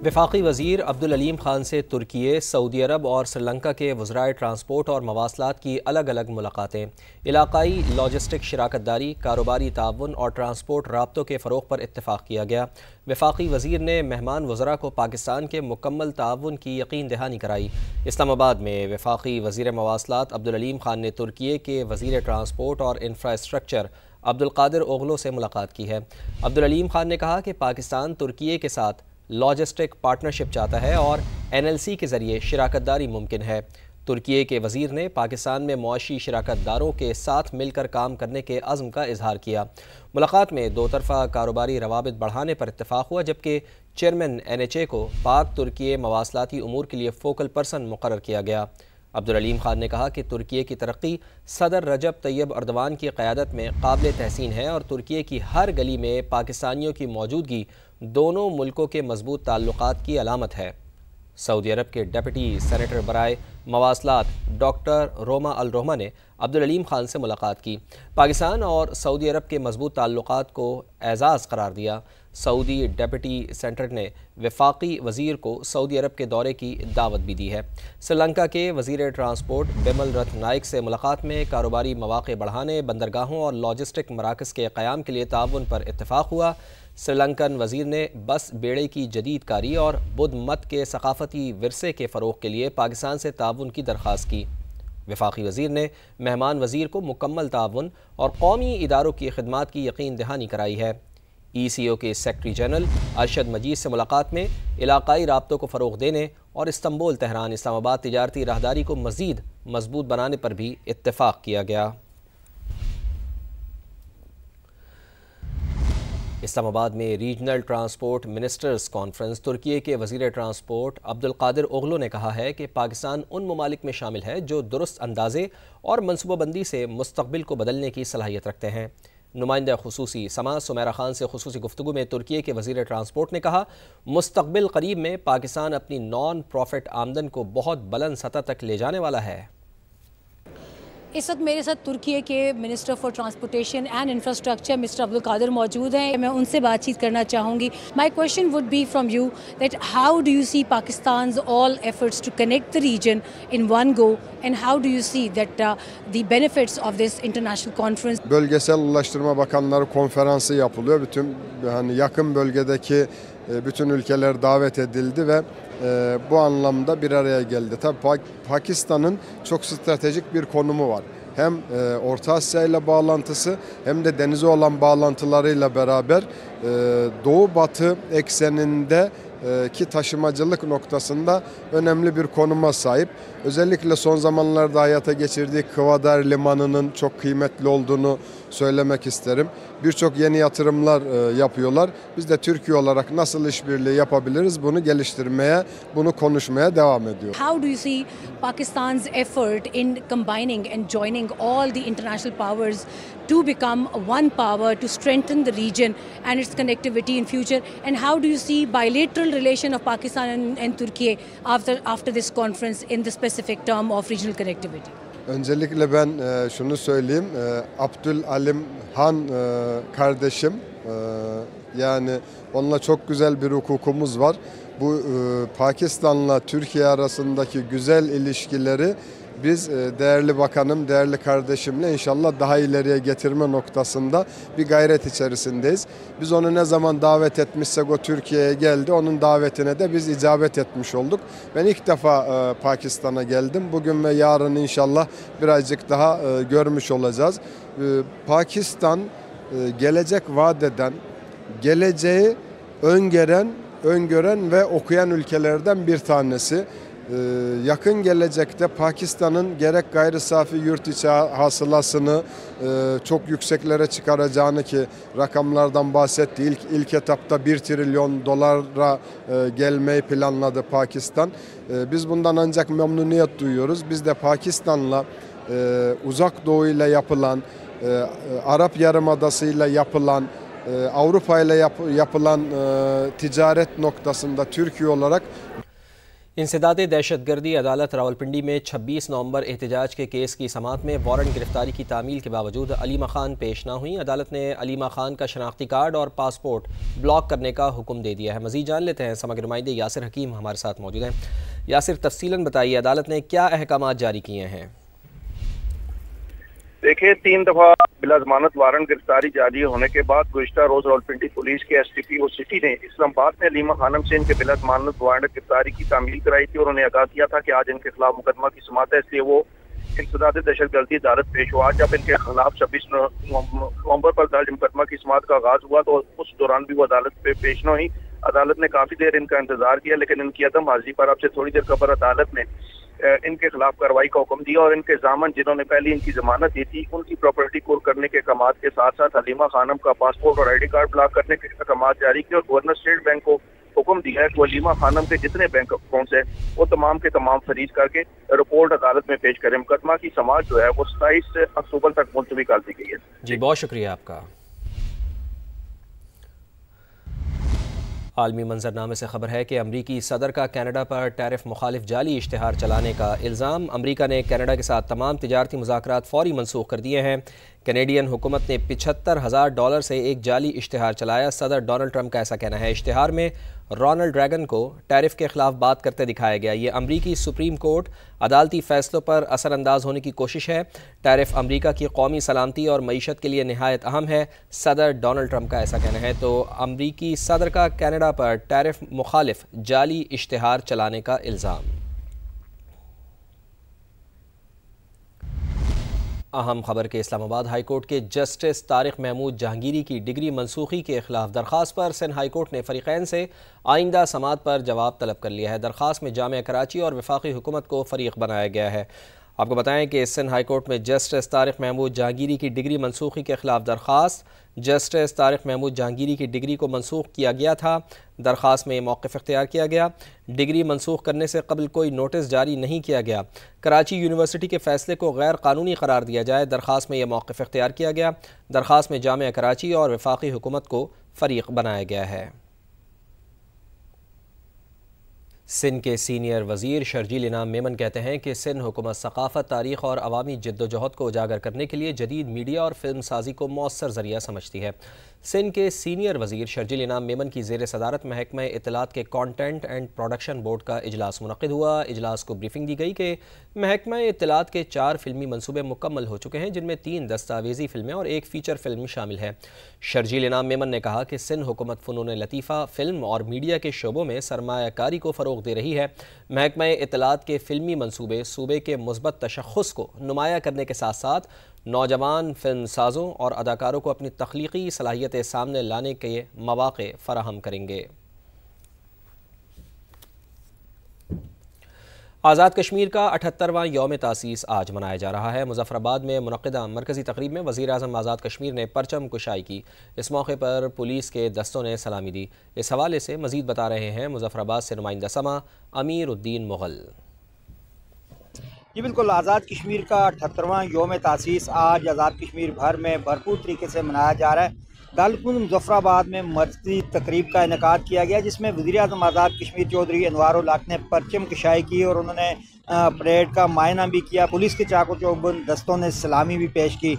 وفاقی وزیر عبدالعلیم خان سے ترکی، سعودی عرب اور سری لنکا کے وزرائے ٹرانسپورٹ اور مواصلات کی الگ الگ ملاقاتیں، علاقائی لاجسٹک شراکت داری، کاروباری تعاون اور ٹرانسپورٹ رابطوں کے فروغ پر اتفاق کیا گیا۔ وفاقی وزیر نے مہمان وزراء کو پاکستان کے مکمل تعاون کی یقین دہانی کرائی۔ اسلام آباد میں وفاقی وزیر مواصلات عبدالعلیم خان نے ترکی کے وزیر ٹرانسپورٹ اور انفراسٹرکچر عبدالقادر اوغلو سے ملاقات کی ہے۔ عبدالعلیم خان نے کہا کہ پاکستان ترکی کے ساتھ لاجسٹک پارٹنرشپ چاہتا ہے اور NLC کے ذریعے شراکت داری ممکن ہے۔ ترکی کے وزیر نے پاکستان میں معاشی شراکت داروں کے ساتھ مل کر کام کرنے کے عزم کا اظہار کیا۔ ملاقات میں دو طرفہ کاروباری روابط بڑھانے پر اتفاق ہوا، جبکہ چیئرمین NHA کو پاک ترکی مواصلاتی امور کے لیے فوکل پرسن مقرر کیا گیا۔ عبدالعلیم خان نے کہا کہ ترکی کی ترقی صدر رجب طیب اردوان کی قیادت میں قابل تحسین ہے اور ترکی کی ہر گلی میں پاکستانیوں کی موجودگی دونوں ملکوں کے مضبوط تعلقات کی علامت ہے۔ سعودی عرب کے ڈپٹی سینیٹر برائے مواصلات ڈاکٹر روما الروما نے عبدالعلیم خان سے ملاقات کی، پاکستان اور سعودی عرب کے مضبوط تعلقات کو اعزاز قرار دیا۔ سعودی ڈپٹی سینیٹر نے وفاقی وزیر کو سعودی عرب کے دورے کی دعوت بھی دی ہے۔ سری لنکا کے وزیر ٹرانسپورٹ بمل رتھ نائک سے ملاقات میں کاروباری مواقع بڑھانے، بندرگاہوں اور لاجسٹک مراکز کے قیام کے لیے تعاون پر اتفاق ہوا۔ سری لنکن وزیر نے بس بیڑے کی جدید کاری اور بدھ مت کے ثقافتی ورثے کے فروغ کے لیے پاکستان سے تعاون کی درخواست کی۔ وفاقی وزیر نے مہمان وزیر کو مکمل تعاون اور قومی اداروں کی خدمات کی یقین دہانی کرائی ہے۔ ECO کے سیکرٹری جنرل ارشد مجید سے ملاقات میں علاقائی رابطوں کو فروغ دینے اور استنبول تہران اسلام آباد تجارتی راہداری کو مزید مضبوط بنانے پر بھی اتفاق کیا گیا۔ اسلام آباد میں ریجنل ٹرانسپورٹ منسٹرز کانفرنس ترکی کے وزیر ٹرانسپورٹ عبدالقادر اوغلو نے کہا ہے کہ پاکستان ان ممالک میں شامل ہے جو درست اندازے اور منصوبہ بندی سے مستقبل کو بدلنے کی صلاحیت رکھتے ہیں۔ نمائندہ خصوصی سما سمیرہ خان سے خصوصی گفتگو میں ترکی کے وزیر ٹرانسپورٹ نے کہا، مستقبل قریب میں پاکستان اپنی نان پروفٹ آمدن کو بہت بلند سطح تک لے جانے والا ہے۔ اس وقت میرے ساتھ ترکی کے minister for transportation and infrastructure mister Abdulkadir موجود ہیں۔ میں ان سے بات چیت کرنا چاہوں گی۔ My question would be from you that how do you see Pakistan's all efforts to connect the region in one go and how do you see that the benefits of this international conference? Bölgesel Ulaştırma Bakanları Konferansı yapılıyor. Yakın bölgedeki bütün ülkeler davet edildi ve bu anlamda bir araya geldi. Tabii Pakistan'ın çok stratejik bir konumu var. Hem Orta Asya ile bağlantısı hem de denize olan bağlantılarıyla beraber Doğu-Batı ekseninde ki taşımacılık noktasında önemli bir konuma sahip. Özellikle son zamanlarda hayata geçirdiği Kıvadar Limanı'nın çok kıymetli olduğunu söylemek isterim. Birçok yeni yatırımlar yapıyorlar. Biz de Türkiye olarak nasıl işbirliği yapabiliriz bunu geliştirmeye, bunu konuşmaya devam ediyoruz. How do you see Pakistan's effort in combining and joining all the international powers to become one power to strengthen the region and its connectivity in future? And how do you see bilateral relation of Pakistan and Turkey after this conference in the specific term of regional connectivity? Öncelikle ben şunu söyleyeyim, Abdülalim Han kardeşim, yani onunla çok güzel bir hukukumuz var. Bu Pakistan'la Türkiye arasındaki güzel ilişkileri biz değerli bakanım, değerli kardeşimle inşallah daha ileriye getirme noktasında bir gayret içerisindeyiz. Biz onu ne zaman davet etmişsek o Türkiye'ye geldi. Onun davetine de biz icabet etmiş olduk. Ben ilk defa Pakistan'a geldim. Bugün ve yarın inşallah birazcık daha görmüş olacağız. Pakistan gelecek vaat eden, geleceği öngören ve okuyan ülkelerden bir tanesi. Yakın gelecekte Pakistan'ın gerek gayri safi yurt içi hasılasını çok yükseklere çıkaracağını, ki rakamlardan bahsetti. İlk etapta 1 trilyon dolara gelmeyi planladı Pakistan. Biz bundan ancak memnuniyet duyuyoruz. Biz de Pakistan'la Uzak Doğu ile yapılan, Arap Yarımadası ile yapılan, Avrupa ile yapılan ticaret noktasında Türkiye olarak انسداد دہشت گردی عدالت راولپنڈی میں 26 نومبر احتجاج کے case کی سماعت میں وارنٹ گرفتاری کی تعمیل کے باوجود علیمہ خان پیش نہ ہوئیں۔ عدالت نے علیمہ خان کا شناختی کارڈ اور پاسپورٹ بلاک کرنے کا حکم دے دیا ہے۔ مزید جان لیتے ہیں، سماج کے نمائندے یاسر حکیم ہمارے ساتھ موجود ہیں۔ یاسر، تفصیلاً بتائیے عدالت نے کیا احکامات جاری کیے ہیں؟ دیکھیں، 3 دفعہ بلا ضمانت وارنٹ گرفتاری جاری ہونے کے بعد گزشتہ روز راولپنڈی پولیس کے ایس ٹی پی او سٹی نے اسلام آباد میں علیمہ خانم سے ان کے بلا ضمانت وارنٹ گرفتاری کی تعمیل کرائی تھی اور انہیں آگاہ کیا تھا کہ آج ان کے خلاف مقدمہ کی سماعت ہے، اس لیے وہ انسداد دہشت گردی عدالت پیش ہوا۔ جب ان کے خلاف 26 نومبر پر درج مقدمہ کی سماعت کا آغاز ہوا تو اس دوران بھی وہ عدالت پہ پیش نہ ہوئی۔ عدالت نے کافی دیر ان کا انتظار کیا، لیکن ان کی عدم حاضری پر اب سے تھوڑی دیر قبل عدالت نے ان کے خلاف کارروائی کا حکم دیا اور ان کے ضامن جنہوں نے پہلی ان کی ضمانت دی تھی ان کی پراپرٹی کور کرنے کے احکامات کے ساتھ ساتھ علیمہ خانم کا پاسپورٹ اور آئی ڈی کارڈ بلاک کرنے کے احکامات جاری کیے اور گورنر اسٹیٹ بینک کو حکم دیا ہے کہ وہ علیمہ خانم کے جتنے بینک اکاؤنٹس ہیں وہ تمام کے تمام فریز کر کے رپورٹ عدالت میں پیش کریں۔ مقدمہ کی سماعت جو ہے وہ 27 اکتوبر تک ملتوی کر دی گئی ہے۔ جی، بہت شکریہ آپ کا۔ عالمی منظرنامے سے خبر ہے کہ امریکی صدر کا کینیڈا پر ٹیرف مخالف جعلی اشتہار چلانے کا الزام۔ امریکہ نے کینیڈا کے ساتھ تمام تجارتی مذاکرات فوری منسوخ کر دیے ہیں۔ کینیڈین حکومت نے $75,000 سے ایک جعلی اشتہار چلایا۔ صدر ڈونلڈ ٹرمپ کا ایسا کہنا ہے۔ اشتہار میں رونلڈ ریگن کو ٹیرف کے خلاف بات کرتے دکھایا گیا۔ یہ امریکی سپریم کورٹ عدالتی فیصلوں پر اثر انداز ہونے کی کوشش ہے۔ ٹیرف امریکہ کی قومی سلامتی اور معیشت کے لیے نہایت اہم ہے، صدر ڈونلڈ ٹرمپ کا ایسا کہنا ہے۔ تو امریکی صدر کا کینیڈا پر ٹیرف مخالف جعلی اشتہار چلانے کا الزام۔ اہم خبر کے اسلام آباد ہائی کورٹ کے جسٹس طارق محمود جہانگیری کی ڈگری منسوخی کے خلاف درخواست پر سندھ ہائی کورٹ نے فریقین سے آئندہ سماعت پر جواب طلب کر لیا ہے۔ درخواست میں جامعہ کراچی اور وفاقی حکومت کو فریق بنایا گیا ہے۔ آپ کو بتائیں کہ سندھ ہائی کورٹ میں جسٹس طارق محمود جہانگیری کی ڈگری منسوخی کے خلاف درخواست۔ جسٹس طارق محمود جہانگیری کی ڈگری کو منسوخ کیا گیا تھا۔ درخواست میں موقف اختیار کیا گیا۔ ڈگری منسوخ کرنے سے قبل کوئی نوٹس جاری نہیں کیا گیا۔ کراچی یونیورسٹی کے فیصلے کو غیر قانونی قرار دیا جائے، درخواست میں یہ موقف اختیار کیا گیا۔ درخواست میں جامعہ کراچی اور وفاقی حکومت کو فریق بنایا گیا ہے۔ سندھ کے سینئر وزیر شرجیل انعام میمن کہتے ہیں کہ سندھ حکومت ثقافت، تاریخ اور عوامی جد و جہد کو اجاگر کرنے کے لیے جدید میڈیا اور فلم سازی کو مؤثر ذریعہ سمجھتی ہے۔ سندھ کے سینئر وزیر شرجیل انعام میمن کی زیر صدارت محکمہ اطلاعات کے کانٹینٹ اینڈ پروڈکشن بورڈ کا اجلاس منعقد ہوا۔ اجلاس کو بریفنگ دی گئی کہ محکمہ اطلاعات کے 4 فلمی منصوبے مکمل ہو چکے ہیں، جن میں 3 دستاویزی فلمیں اور 1 فیچر فلم شامل ہے۔ شرجیل انعام میمن نے کہا کہ سندھ حکومت فنون لطیفہ، فلم اور میڈیا کے شعبوں میں سرمایہ کاری کو فروغ دے رہی ہے۔ محکمہ اطلاعات کے فلمی منصوبے صوبے کے مثبت تشخص کو نمایاں کرنے کے ساتھ ساتھ نوجوان فلم سازوں اور اداکاروں کو اپنی تخلیقی صلاحیتیں سامنے لانے کے مواقع فراہم کریں گے۔ آزاد کشمیر کا 78واں یوم تاسیس آج منایا جا رہا ہے۔ مظفر آباد میں منعقدہ مرکزی تقریب میں وزیر اعظم آزاد کشمیر نے پرچم کشائی کی۔ اس موقع پر پولیس کے دستوں نے سلامی دی۔ اس حوالے سے مزید بتا رہے ہیں مظفر آباد سے نمائندہ سما امیر الدین مغل۔ جی بالکل، آزاد کشمیر کا 78واں یوم تاسیس آج آزاد کشمیر بھر میں بھرپور طریقے سے منایا جا رہا ہے۔ دالپور مظفر آباد میں مرکزی تقریب کا انعقاد کیا گیا، جس میں وزیر اعظم آزاد کشمیر چودھری انوار الحق نے پرچم کشائی کی اور انہوں نے پریڈ کا معائنہ بھی کیا۔ پولیس کے چاق و چوبند دستوں نے سلامی بھی پیش کی۔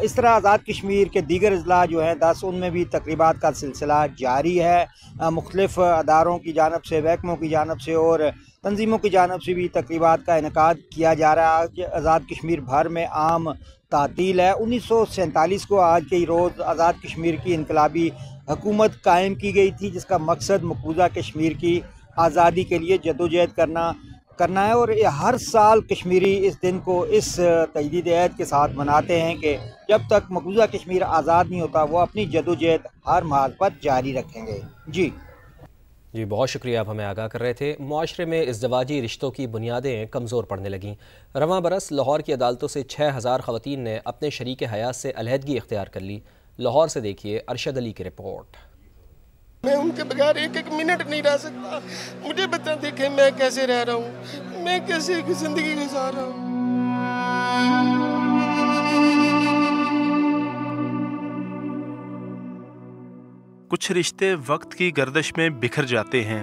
اس طرح آزاد کشمیر کے دیگر اضلاع جو ہیں 10 ان میں بھی تقریبات کا سلسلہ جاری ہے۔ مختلف اداروں کی جانب سے، محکموں کی جانب سے اور تنظیموں کی جانب سے بھی تقریبات کا انعقاد کیا جا رہا ہے۔ آج آزاد کشمیر بھر میں عام تعطیل ہے۔ 1947 کو آج کے روز آزاد کشمیر کی انقلابی حکومت قائم کی گئی تھی، جس کا مقصد مقبوضہ کشمیر کی آزادی کے لیے جدوجہد کرنا ہے، اور ہر سال کشمیری اس دن کو اس تجدید عہد کے ساتھ مناتے ہیں کہ جب تک مقبوضہ کشمیر آزاد نہیں ہوتا وہ اپنی جدوجہد ہر محاذ پر جاری رکھیں گے۔ جی بہت شکریہ، آپ ہمیں آگاہ کر رہے تھے۔ معاشرے میں ازدواجی رشتوں کی بنیادیں کمزور پڑنے لگیں۔ رواں برس لاہور کی عدالتوں سے 6000 خواتین نے اپنے شریک حیات سے علیحدگی اختیار کر لی۔ لاہور سے دیکھیے ارشد علی کی رپورٹ۔ میں ان کے بغیر ایک منٹ نہیں رہ سکتا۔ مجھے بتا دیں کہ میں کیسے رہ رہا ہوں، میں کیسے زندگی گزار رہا ہوں۔ کچھ رشتے وقت کی گردش میں بکھر جاتے ہیں،